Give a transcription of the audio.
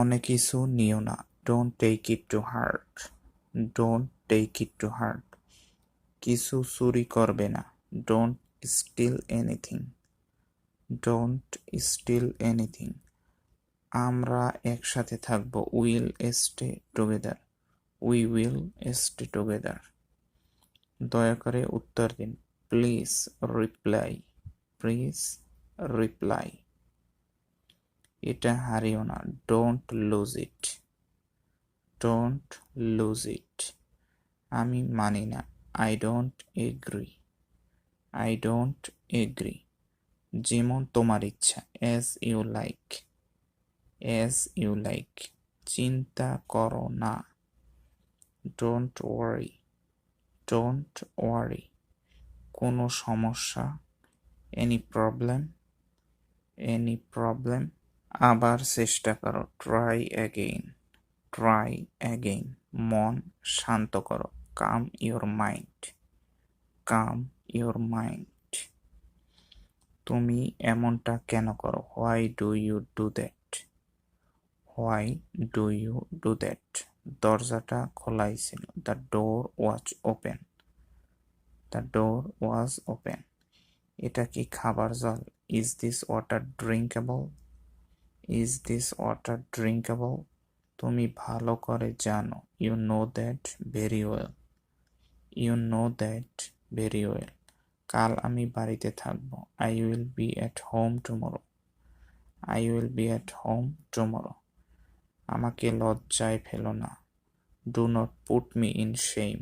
মনে কিছু নিও না। Don't take it to hurt. Don't take it to hurt. কিছু চুরি করবে না। Don't steal anything. Don't steal anything. আমরা একসাথে থাকব। Will stay together. We will stay together. দয়া করে উত্তর দিন। Please reply. Please reply. এটা হারিও না। Don't lose it. Don't lose it. আমি মানি না। I don't agree. I don't agree. যেমন তোমার ইচ্ছা। As you like. As you like. চিন্তা করো না। Don't worry. Don't worry. কোনো সমস্যা। Any problem. Any problem. আবার চেষ্টা করো। Try again. Try again. মন শান্ত করো। Calm your mind. Calm your mind. তুমি এমনটা কেন করো? Why do you do that? Why do you do that? দরজাটা খোলাই ছিল। The door was open. The door was open. এটা কি খাবার জল? Is this water drinkable? Is this water drinkable? তুমি ভালো করে জানো। You know that very well. You know that very well. কাল আমি বাড়িতে থাকবো। I will be at home tomorrow. I will be at home tomorrow. আমাকে লজ্জায় ফেলো না। Do not put me in shame.